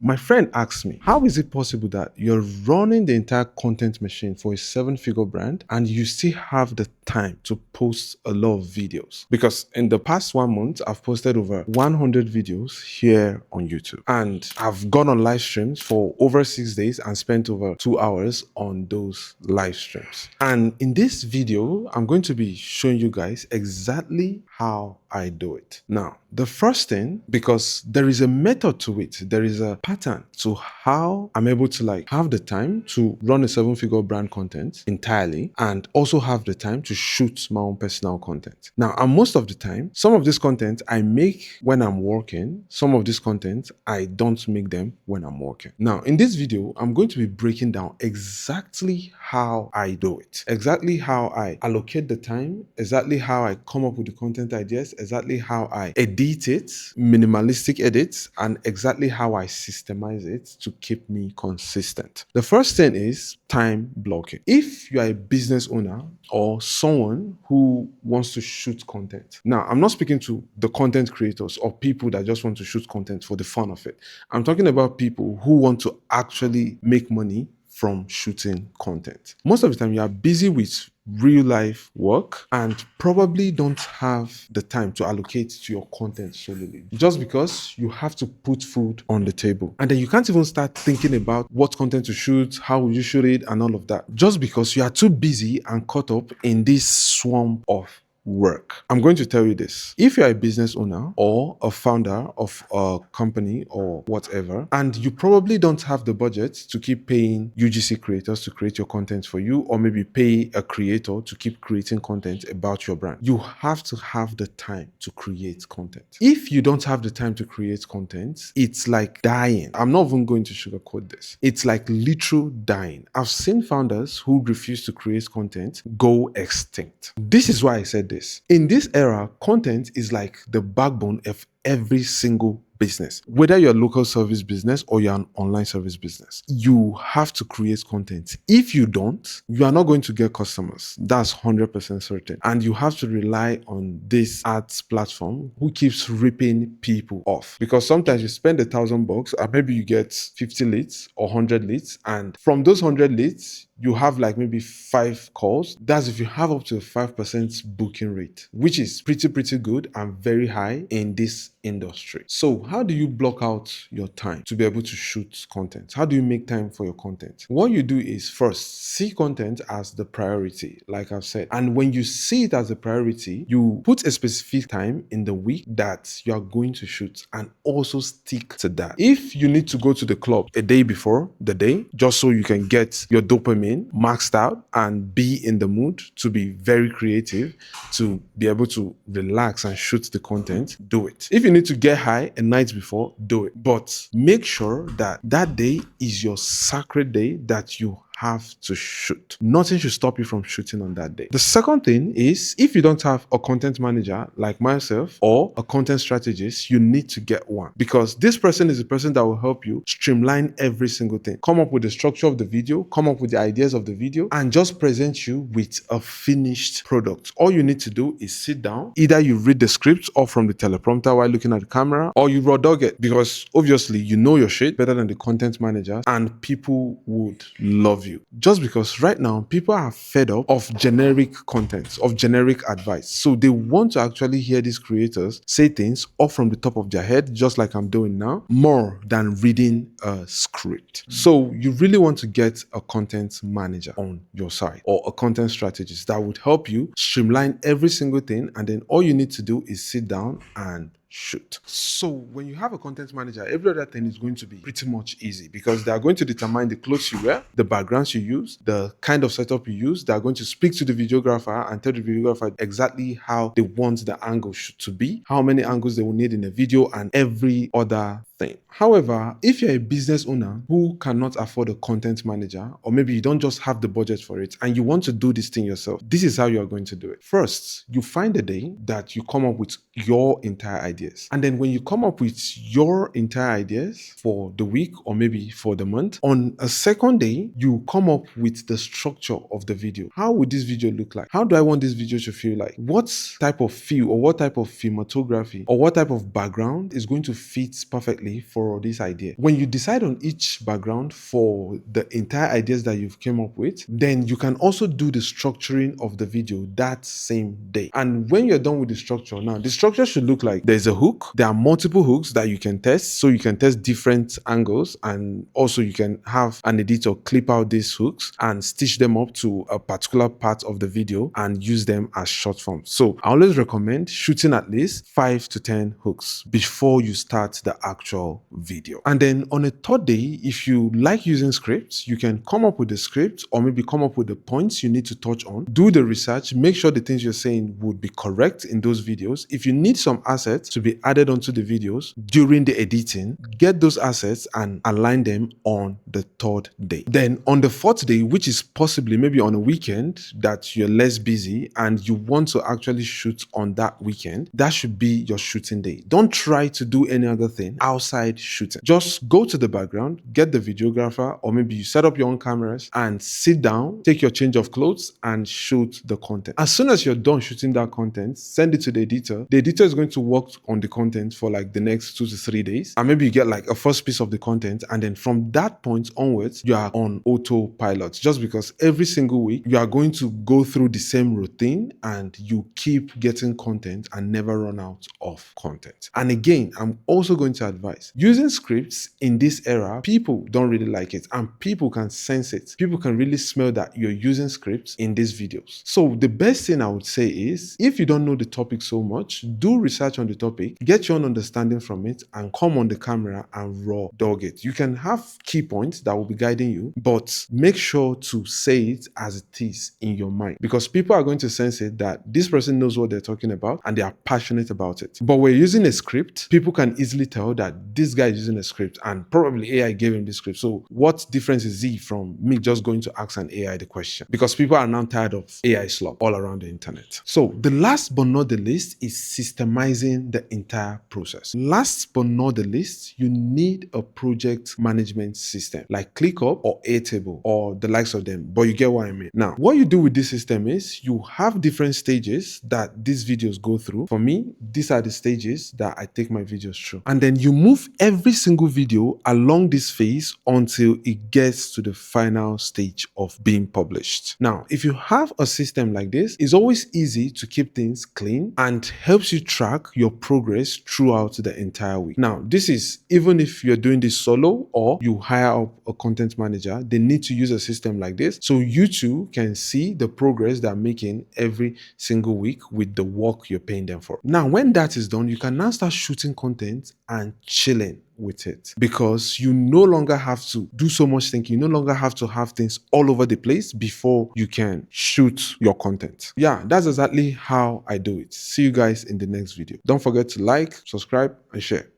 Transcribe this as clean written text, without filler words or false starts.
My friend asked me, how is it possible that you're running the entire content machine for a 7-figure brand and you still have the time to post a lot of videos? Because in the past 1 month, I've posted over 100 videos here on YouTube, and I've gone on live streams for over 6 days and spent over 2 hours on those live streams. And in this video, I'm going to be showing you guys exactly how I do it. Now, the first thing, because there is a method to it, there is a pattern to how I'm able to have the time to run a 7-figure brand content entirely and also have the time to shoot my own personal content. Now, and most of the time, some of this content I make when I'm working, some of this content I don't make them when I'm working. Now, in this video, I'm going to be breaking down exactly how I do it, exactly how I allocate the time, exactly how I come up with the content ideas, exactly how I edit it, minimalistic edits, and exactly how I systemize it to keep me consistent. The first thing is time blocking. If you are a business owner or someone who wants to shoot content, now I'm not speaking to the content creators or people that just want to shoot content for the fun of it. I'm talking about people who want to actually make money from shooting content. Most of the time, you are busy with real life work and probably don't have the time to allocate to your content solely, just because you have to put food on the table. And then you can't even start thinking about what content to shoot, how will you shoot it, and all of that, just because you are too busy and caught up in this swamp of work. I'm going to tell you this. If you're a business owner or a founder of a company or whatever, and you probably don't have the budget to keep paying UGC creators to create your content for you, or maybe pay a creator to keep creating content about your brand, you have to have the time to create content. If you don't have the time to create content, it's like dying. I'm not even going to sugarcoat this. It's like literal dying. I've seen founders who refuse to create content go extinct. This is why I said this. In this era, content is like the backbone of every single business. Whether you're a local service business or you're an online service business, you have to create content. If you don't, you are not going to get customers. That's 100% certain. And you have to rely on this ads platform who keeps ripping people off. Because sometimes you spend $1,000 and maybe you get 50 leads or 100 leads. And from those 100 leads, you have like maybe 5 calls. That's if you have up to a 5% booking rate, which is pretty good and very high in this industry. So how do you block out your time to be able to shoot content? How do you make time for your content? What you do is first see content as the priority, like I've said. And when you see it as a priority, you put a specific time in the week that you are going to shoot and also stick to that. If you need to go to the club a day before the day, just so you can get your dopamine maxed out and be in the mood to be very creative, to be able to relax and shoot the content, do it. If you need to get high a night before, do it. But make sure that that day is your sacred day that you have to shoot. Nothing should stop you from shooting on that day. The second thing is, if you don't have a content manager like myself or a content strategist, you need to get one, because this person is the person that will help you streamline every single thing, come up with the structure of the video, come up with the ideas of the video, and just present you with a finished product. All you need to do is sit down. Either you read the script or from the teleprompter while looking at the camera, or you raw dog it, because obviously you know your shit better than the content manager, and people would love you. Just because right now people are fed up of generic content, of generic advice. So they want to actually hear these creators say things off from the top of their head, just like I'm doing now, more than reading a script. So you really want to get a content manager on your side, or a content strategist that would help you streamline every single thing. And then all you need to do is sit down and shoot. So when you have a content manager, every other thing is going to be pretty much easy, because they are going to determine the clothes you wear, the backgrounds you use, the kind of setup you use. They are going to speak to the videographer and tell the videographer exactly how they want the angle to be, how many angles they will need in a video, and every other thing. However, if you're a business owner who cannot afford a content manager, or maybe you don't just have the budget for it and you want to do this thing yourself, this is how you're going to do it. First, you find a day that you come up with your entire ideas. And then when you come up with your entire ideas for the week or maybe for the month, on a second day, you come up with the structure of the video. How would this video look like? How do I want this video to feel like? What type of feel or what type of cinematography or what type of background is going to fit perfectly why for this idea. When you decide on each background for the entire ideas that you've came up with, then you can also do the structuring of the video that same day. And when you're done with the structure, now the structure should look like there's a hook. There are multiple hooks that you can test. So you can test different angles, and also you can have an editor clip out these hooks and stitch them up to a particular part of the video and use them as short forms. So I always recommend shooting at least 5 to 10 hooks before you start the actual video. And then on a third day, if you like using scripts, you can come up with the script, or maybe come up with the points you need to touch on, do the research, make sure the things you're saying would be correct in those videos. If you need some assets to be added onto the videos during the editing, get those assets and align them on the third day. Then on the fourth day, which is possibly maybe on a weekend that you're less busy and you want to actually shoot on that weekend, that should be your shooting day. Don't try to do any other thing outside shooting. Just go to the background, get the videographer, or maybe you set up your own cameras and sit down, take your change of clothes and shoot the content. As soon as you're done shooting that content, send it to the editor. The editor is going to work on the content for like the next 2 to 3 days. And maybe you get like a first piece of the content. And then from that point onwards, you are on autopilot, just because every single week you are going to go through the same routine and you keep getting content and never run out of content. And again, I'm also going to advise using scripts in this era. People don't really like it, and people can sense it. People can really smell that you're using scripts in these videos. So the best thing I would say is, if you don't know the topic so much, do research on the topic, get your own understanding from it, and come on the camera and raw dog it. You can have key points that will be guiding you, but make sure to say it as it is in your mind, because people are going to sense it that this person knows what they're talking about and they are passionate about it. But we're using a script, people can easily tell that this guy is using a script and probably AI gave him the script. So what difference is he from me just going to ask an AI the question? Because people are now tired of AI slop all around the internet. So the last but not the least is systemizing the entire process. Last but not the least, you need a project management system like ClickUp or Airtable or the likes of them, but you get what I mean. Now, what you do with this system is you have different stages that these videos go through. For me, these are the stages that I take my videos through. And then you move every single video along this phase until it gets to the final stage of being published. Now, if you have a system like this, it's always easy to keep things clean and helps you track your progress throughout the entire week. Now, this is even if you're doing this solo or you hire up a content manager, they need to use a system like this so you too can see the progress they're making every single week with the work you're paying them for. Now, when that is done, you can now start shooting content and chilling with it, because you no longer have to do so much thinking. You no longer have to have things all over the place before you can shoot your content. Yeah, that's exactly how I do it. See you guys in the next video. Don't forget to like, subscribe, and share.